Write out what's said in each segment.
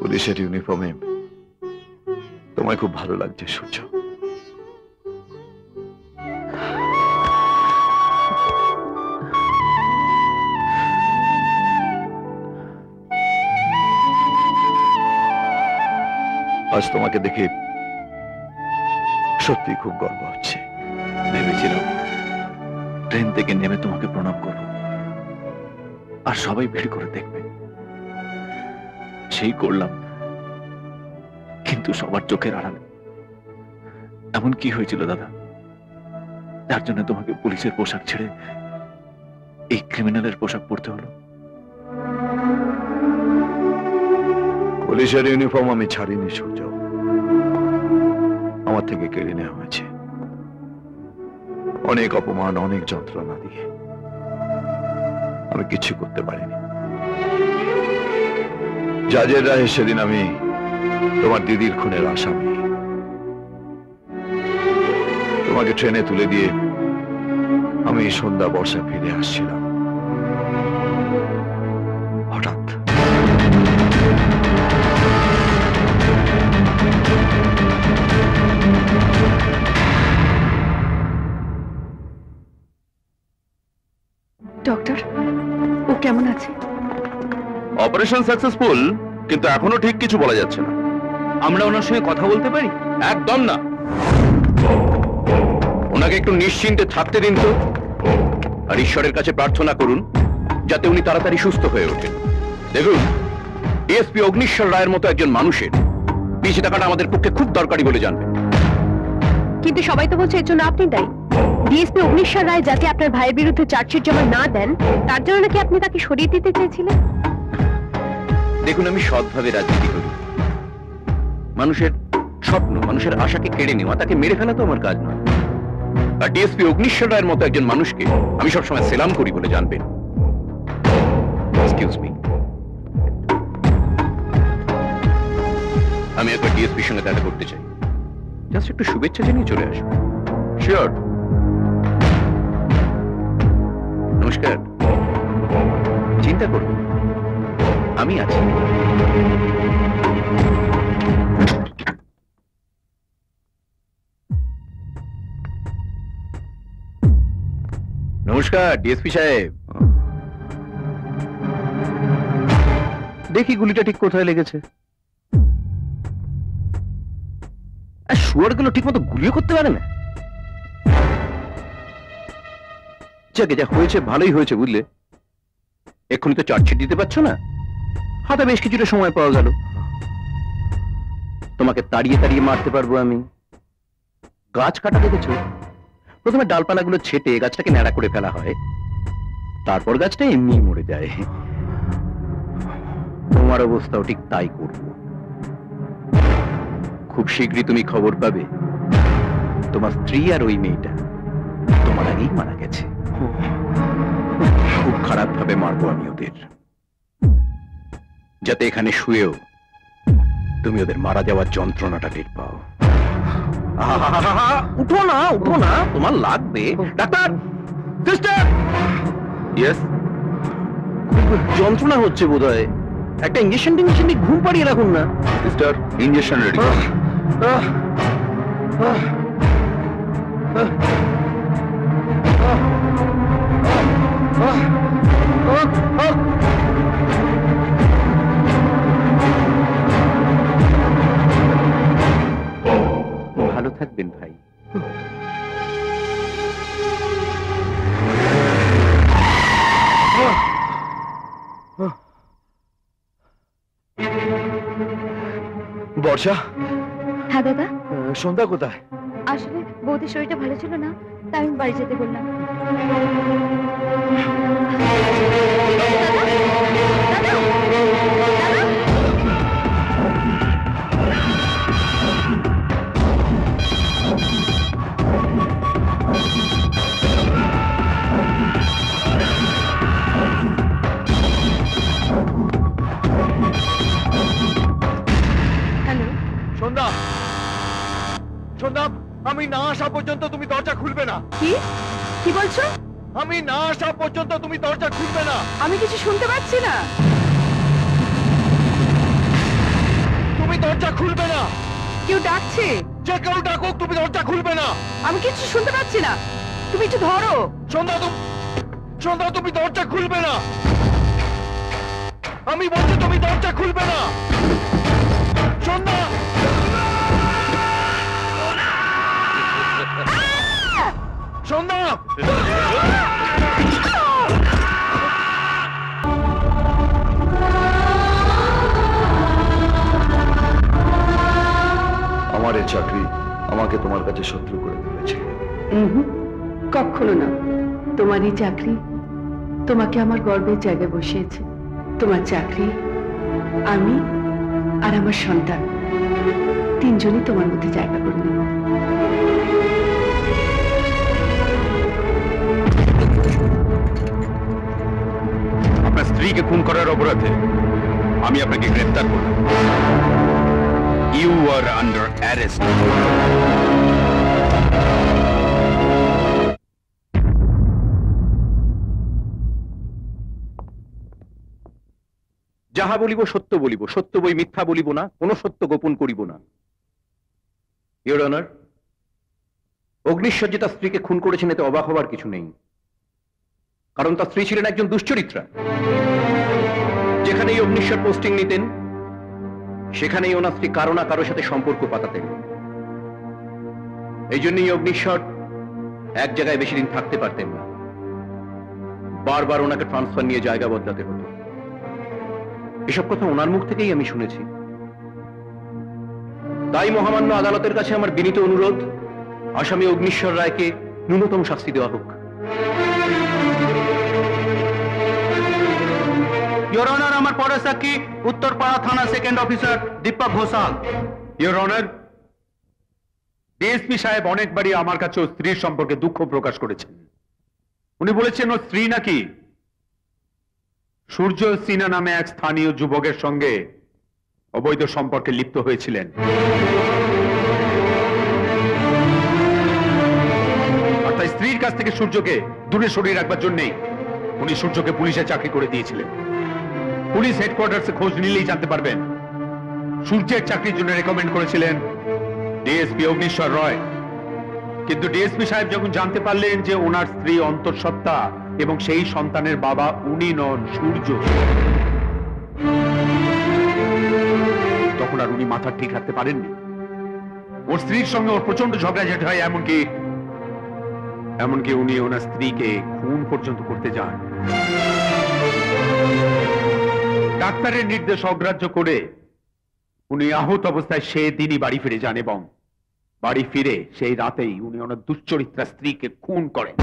পুলিশের ইউনিফর্মে তোমায় খুব ভালো লাগছে সূর্য। আজ তোমাকে দেখে সত্যি খুব গর্ব হচ্ছে। ভেবেছিলাম ট্রেন থেকে নেমে তোমাকে প্রণাম করব, আর সবাই ভিড় করে দেখবে, সেই করলাম। কিন্তু সবার চোখের আড়ালে এমন কি হয়েছিল দাদা, যার জন্য তোমাকে পুলিশের পোশাক ছেড়ে এই ক্রিমিনালের পোশাক পরতে হলো? পুলিশের ইউনিফর্ম আমি ছাড়িনি সূর্য, আমার থেকে কেড়ে নেওয়া হয়েছে অনেক অপমান, অনেক যন্ত্রণা দিয়ে। আমি কিছু করতে পারিনি। জাজের রায়ে সেদিন আমি তোমার দিদির খুনের আসামি। তোমাকে ট্রেনে তুলে দিয়ে আমি সন্ধ্যা বর্ষা ফিরে আসছিলাম, হঠাৎ ডক্টর, ও কেমন আছে? অপারেশন সাকসেসফুল, কিন্তু এখনো ঠিক কিছু বলা যাচ্ছে না। আমরা ওনার সঙ্গে কথা বলতে পারি? একদম না, ওনাকে একটু নিশ্চিন্তে থাকতে দিন তো, আর ঈশ্বরের কাছে প্রার্থনা করুন যাতে উনি তাড়াতাড়ি সুস্থ হয়ে ওঠেন। দেখুন, ডিএসপি অগ্নিশ্বর রায়ের মতো একজন মানুষের পিছিয়ে থাকাটা আমাদের পক্ষে খুব দরকারি বলে জানবেন। কিন্তু সবাই তো বলছে এর জন্য আপনি দায়ী। ডিএসপি অগ্নিশ্বর রায় যাতে আপনার ভাইয়ের বিরুদ্ধে চার্জশিট জমা না দেন, তার জন্য নাকি আপনি তাকে সরিয়ে দিতে চেয়েছিলেন? দেখুন, আমি সৎভাবে রাজনীতি করি। মানুষের স্বপ্ন, মানুষের আশাকে কেড়ে নেওয়া, তাকে মেরে ফেলা তো আমার কাজ নয়। আর ডিএসপি অগ্নিশ্বর রায়ের মতো একজন মানুষকে আমি সবসময় সেলাম করি বলে জানবেন। এক্সকিউজ মি, আমি একবার ডিএসপির সঙ্গে দেখা করতে চাই। জাস্ট একটু শুভেচ্ছা জানিয়ে চলে আসবো। শিওর। নমস্কার। চিন্তা করুন, আমি আছি। নমস্কার ডিএসপি সাহেব। দেখি গুলিটা ঠিক কোথায় লেগেছে। আর শুয়ারগুলো ঠিক মতো গুলিও করতে পারে না। যাকে যা হয়েছে ভালোই হয়েছে বুঝলে। এক্ষুনি তো চার্জশিট দিতে পারছো না, হাতে বেশ কিছুটা সময় পাওয়া গেল। তোমাকে তাড়িয়ে তাড়িয়ে মারতে পারবো আমি। গাছ কাটা দেখেছো? প্রথমে ডালপালাগুলো ছেটে গাছটাকে ন্যাড়া করে ফেলা হয়, তারপর গাছটা এমনি মরে যায়। তোমার অবস্থাও ঠিক তাই করব। খুব শীঘ্রই তুমি খবর পাবে তোমার স্ত্রী আর ওই মেয়েটা তোমার আগেই মারা গেছে। খুব খারাপ ভাবে মারবো আমি ওদের, যাতে এখানে শুয়েও তুমি ওদের মারা যাওয়ার যন্ত্রণাটা টের পাও। উঠো না, উঠো না, তোমার লাগবে। Doctor, sister. ইয়েস। খুব যন্ত্রণা হচ্ছে বোধহয়, একটা ইঞ্জেকশন টিঞ্জেকশন দিয়ে ঘুম পাড়িয়ে রাখুন না। Sister, injection ready. ভালো থাকবেন ভাই। বর্ষা। হ্যাঁ দাদা। সন্ধ্যা কোথায়? আসলে বৌদির শরীরটা ভালো ছিল না, তাই আমি বাড়ি যেতে বললাম। হ্যালো সন্ধ্যা, সন্ধ্যা, আমি না আসা পর্যন্ত তুমি দরজা খুলবে না। কি কি বলছো? আমি না আসা পর্যন্ত তুমি দরজা খুলবে না। আমি কিছু শুনতে পাচ্ছি না। দরজা খুলবে না। কেউ ডাকছে। যে কেউ ডাকুক, তুমি দরজা খুলবে না। আমি কিছু শুনতে পাচ্ছি না, তুমি একটু ধরো। সন্ধ্যা, তুমি দরজা খুলবে না। আমি বলছি তুমি দরজা খুলবে না। সন্ধ্যা, সন্ধ্যা, আমার এই চাকরি আমাকে তোমার কাছে শত্রু করে ফেলেছে। কখনো না। তোমারই চাকরি তোমাকে আমার গর্বের জায়গায় বসিয়েছে। তোমার চাকরি, আমি আর আমার সন্তান, তিনজনই তোমার মধ্যে জায়গা করে নেব। আপনার স্ত্রীকে খুন করার অপরাধে আমি আপনাকে গ্রেফতার করব। You are under arrest. যাহা বলিব সত্য বলিব, সত্য বই মিথ্যা বলিব না, কোন সত্য গোপন করিব না। ইওর অনার, অগ্নিশ্বর যে তার স্ত্রীকে খুন করেছেন এতে অবাক হবার কিছু নেই, কারণ তার স্ত্রী ছিলেন একজন দুশ্চরিত্রা। যেখানেই অগ্নিশ্বর পোস্টিং নিতেন সেখানেই ওনার স্ত্রী কারো না কারোর সাথে সম্পর্ক পাতাতেন। এই জন্যই অগ্নিশ্বর এক জায়গায় বেশি দিন থাকতে পারতেন না, বারবার ওনাকে ট্রান্সফার নিয়ে জায়গা বদলাতে হতো। এসব কথা ওনার মুখ থেকেই আমি শুনেছি। তাই মহামান্য আদালতের কাছে আমার বিনীত অনুরোধ, আসামি অগ্নিশ্বর রায়কে ন্যূনতম শাস্তি দেওয়া হোক। ইওর অনার, আমার পরের সাক্ষী উত্তরপাড়া থানা second officer Dipak Ghoshal. Your honour, DSP সাহেব অনেকবারই আমার কাছে ওর স্ত্রীর সম্পর্কে দুঃখ প্রকাশ করেছেন। উনি বলেছেন ওর স্ত্রী নাকি সূর্য সিনহা নামে এক স্থানীয় যুবকের সঙ্গে অবৈধ সম্পর্কে লিপ্ত হয়েছিলেন। আর তাই স্ত্রীর কাছ থেকে সূর্যকে দূরে সরিয়ে রাখবার জন্যই উনি সূর্যকে পুলিশে চাকরি করে দিয়েছিলেন। পুলিশ হেডকোয়ার্টার্সে খোঁজ নিলেই জানতে পারবেন সূর্যের চাকরির জন্য রেকমেন্ড করেছিলেন ডিএসপি অগ্নিশ্বর রয়। কিন্তু ডিএসপি সাহেব যখন জানতে পারলেন যে ওনার স্ত্রী অন্তঃসত্ত্বা এবং সেই সন্তানের বাবা উনি নন, সূর্য, তখন আর উনি মাথা ঠিক রাখতে পারেননি। ওর স্ত্রীর সঙ্গে ওর প্রচন্ড ঝগড়াঝাটি হয়, এমনকি উনি ওনার স্ত্রীকে খুন পর্যন্ত করতে যান। ডাক্তারের নির্দেশ অগ্রাহ্য করে উনি আহত অবস্থায় সে দিনই বাড়ি ফিরে যান এবং বাড়ি ফিরে সেই রাতেই উনি ওনার দুশ্চরিত্রা স্ত্রীকে খুন করেন।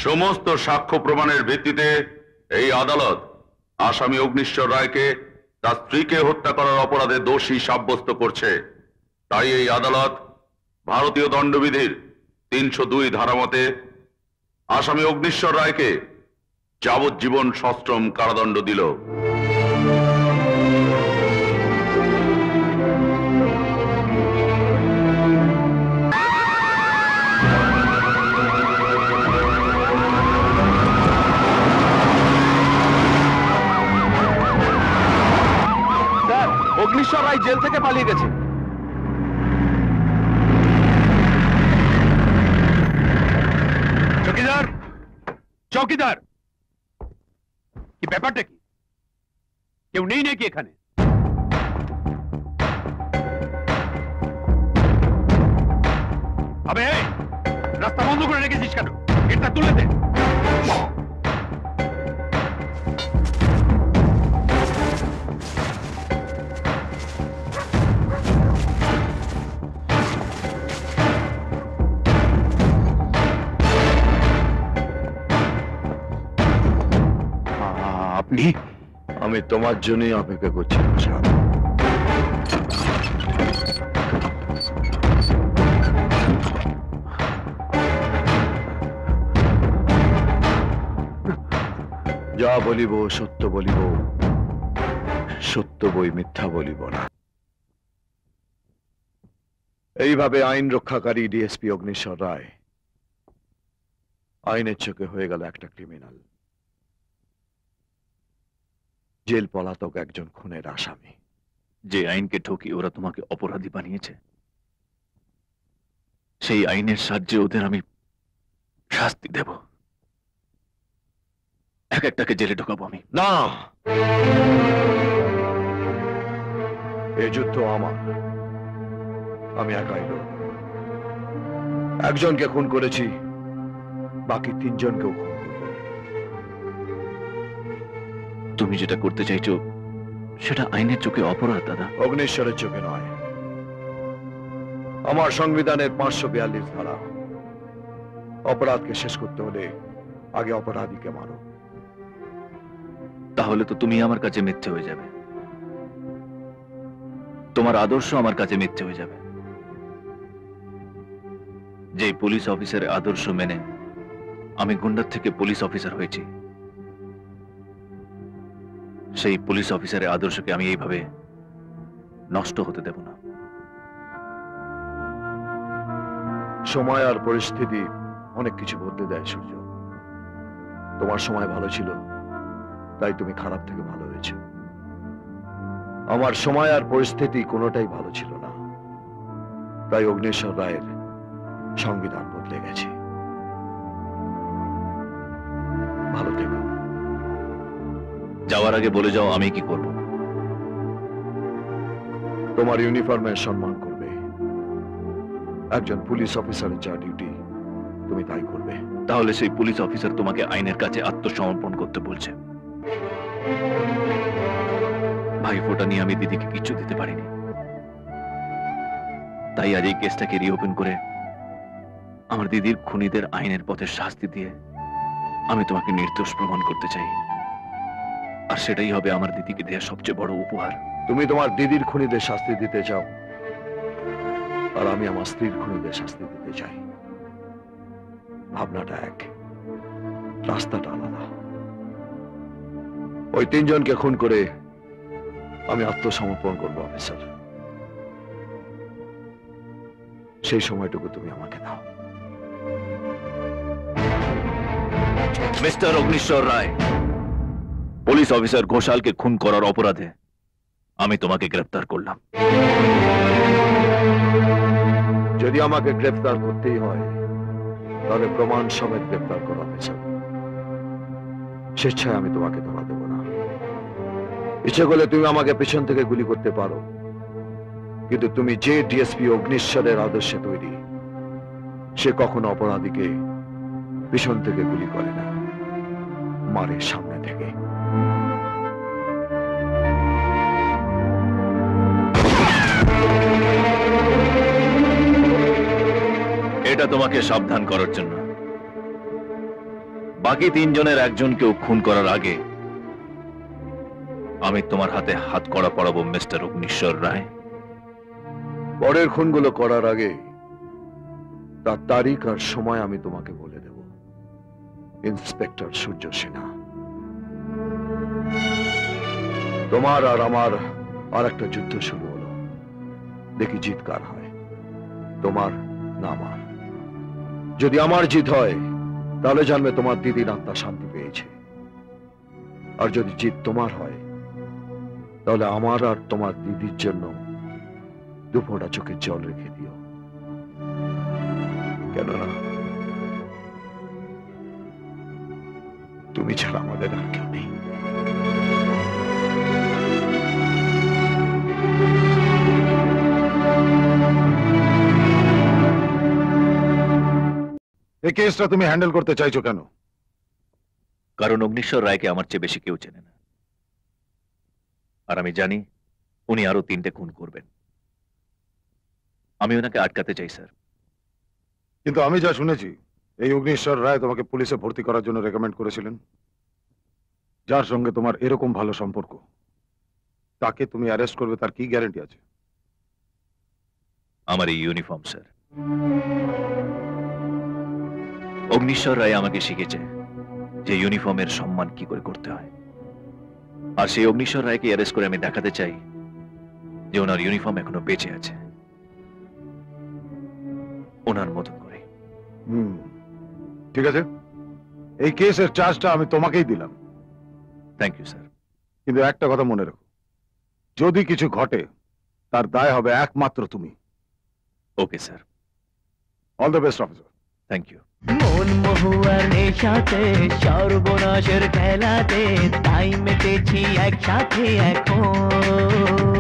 সমস্ত সাক্ষ্য প্রমাণের ভিত্তিতে এই আদালত আসামি অগ্নিশ্বর রায়কে তার স্ত্রীকে হত্যা করার অপরাধে দোষী সাব্যস্ত করছে। তাই এই আদালত ভারতীয় দণ্ডবিধির 302 ধারা মতে আসামি অগ্নিশ্বর রায়কে যাবজ্জীবন সশ্রম কারাদণ্ড দিল। অগ্নিশ্বর রায় জেল থেকে পালিয়ে গেছে। চৌকিদার, চৌকিদার, কি ব্যাপারটা কি? কেউ নেই নাকি এখানে? আবে রাস্তা বন্ধ করে রেখেছিস কেন? গেটটা তুলে দে। আপনি? আমি তোমার জন্যই অপেক্ষা করছিলাম সাহেব। যা বলিব সত্য বলিব, সত্য বই মিথ্যা বলিব না। এইভাবে আইন রক্ষাকারী ডিএসপি অগ্নিশ্বর রায় আইনের চোখে হয়ে গেল একটা ক্রিমিনাল, জেল পলাতক একজন খুনের আসামি। যে আইনকে ঠকিয়ে ওরা তোমাকে অপরাধী বানিয়েছে, সেই আইনের সাহায্যে ওদের আমি শাস্তি দেব। এক একটাকে জেলে ঢোকাবো আমি। না, এই যুদ্ধ আমার, আমি একাই লড়ব। একজনকে খুন করেছি, বাকি তিনজনকেও খুন করব। তুমি যেটা করতে চাইছো সেটা আইনের চোখে অপরাধ দাদা। অগ্নিশ্বরের চোখে নয়, আমার সংবিধানের 542 ধারা। অপরাধকে শেষ করতে হলে আগে অপরাধীকে মারো। তাহলে তো তুমি আমার কাছে মিথ্যে হয়ে যাবে, তোমার আদর্শ আমার কাছে মিথ্যে হয়ে যাবে। যে পুলিশ অফিসারের আদর্শ মেনে আমি গুন্ডার থেকে পুলিশ অফিসার হয়েছি, সেই পুলিশ অফিসারের আদর্শকে আমি এইভাবে নষ্ট হতে দেব না। সময় আর পরিস্থিতি অনেক কিছু বদলে দেয় সূর্য। তোমার সময় ভালো ছিল, তাই তুমি খারাপ থেকে ভালো হয়েছে। আমার সময় আর পরিস্থিতি কোনোটাই ভালো ছিল না, তাই অগ্নিশ্বর রায়ের সংবিধান বদলে গেছে। ভালো থেকো। যাওয়ার আগে বলে যাও আমি কি করব। তোমার ইউনিফর্মের সম্মান করবে। একজন পুলিশ অফিসারের যা ডিউটি তুমি তাই করবে। তাহলে সেই পুলিশ অফিসার তোমাকে আইনের কাছে আত্মসমর্পণ করতে বলছে। ভাইফোঁটা নিয়ে আমি দিদিকে কিচ্ছু দিতে পারিনি, তাই আজ এই কেসটাকে রিওপেন করে আমার দিদির খুনিদের আইনের পথে শাস্তি দিয়ে আমি তোমাকে নির্দোষ প্রমাণ করতে চাই। আর সেটাই হবে আমার দিদিকে দেওয়া সবচেয়ে বড় উপহার। তুমি তোমার দিদির খুনিদের শাস্তি দিতে চাও, আর আমি আমার স্ত্রীর খুনিদের শাস্তি দিতে চাই। ভাবনাটা এক, রাস্তাটা আলাদা। ওই তিনজনকে খুন করে আমি আত্মসমর্পণ করবো অফিসার। সেই সময়টুকু তুমি আমাকে দাও। মিস্টার অগ্নিশ্বর রায়, পুলিশ অফিসার ঘোষালকে খুন করার অপরাধে আমি তোমাকে গ্রেফতার করলাম। যদি আমাকে গ্রেফতার করতেই হয়, তাহলে প্রমাণ সমেত গ্রেফতার করো অফিসার। স্বেচ্ছায় আমি তোমাকে ধরা দেব না। ইচ্ছে করলে তুমি আমাকে পেছন থেকে গুলি করতে পারো, কিন্তু তুমি যে ডিএসপি অগ্নিশ্বরের আদর্শে তৈরি, সে কখনো অপরাধীকে পিছন থেকে গুলি করে না, মারে সামনে থেকে। এটা তোমাকে সাবধান করার জন্য। বাকি তিনজনের একজনকেও খুন করার আগে আমি তোমার হাতে হাত কড়া পড়াবো মিস্টার অগ্নিশ্বর রায়। পরের খুনগুলো করার আগে তার তারিখ আর সময় আমি তোমাকে বলে দেব। ইন্সপেক্টর সূর্য সিনহা। তোমার আর আমার আর একটা যুদ্ধ শুরু হলো। দেখি জিত কার হয়, তোমার না আমার। যদি আমার জিত হয়, তাহলে জানবে তোমার দিদির আত্মা শান্তি পেয়েছে। আর যদি জিত তোমার হয়, তাহলে আমার আর তোমার দিদির জন্য দুফোঁটা চোখের জল রেখে দিও। কেননা তুমি ছাড়া আমাদের আর কেউ নেই। এই কেসটা তুমি হ্যান্ডেল করতে চাইছো কেন? কারণ অগ্নিশ্বর রায়কে আমার চেয়ে বেশি কেউ চেনে না, আর আমি জানি উনি আরো 3টে খুন করবেন। আমি ওনাকে আটকাতে চাই স্যার। কিন্তু আমি যা শুনেছি, এই অগ্নিশ্বর রায় তোমাকে পুলিশে ভর্তি করার জন্য রেকমেন্ড করেছিলেন। যার সঙ্গে তোমার এরকম ভালো সম্পর্ক, তাকে তুমি অ্যারেস্ট করবে তার কি গ্যারান্টি আছে? আমার এই ইউনিফর্ম স্যার। অগ্নিশ্বর রায় আমাকে শিখেছে যে ইউনিফর্মের সম্মান কি করে করতে হয়। আর সেই অগ্নিশ্বর রায়কে অ্যারেস্ট করে আমি দেখাতে চাই যে ওনার ইউনিফর্ম এখনো বেঁচে আছে, ওনার মতন করে। ঠিক আছে, এই কেসের চার্জটা আমি তোমাকেই দিলাম, থ্যাংক ইউ স্যার। কিন্তু একটা কথা মনে রাখো, যদি কিছু ঘটে তার দায় হবে একমাত্র তুমি। Okay sir. All the best officer. Thank you. মন মহুয়ার নেশাতে সর্বনাশের খেলাতে তাই মেতেছি একসাথে এখন।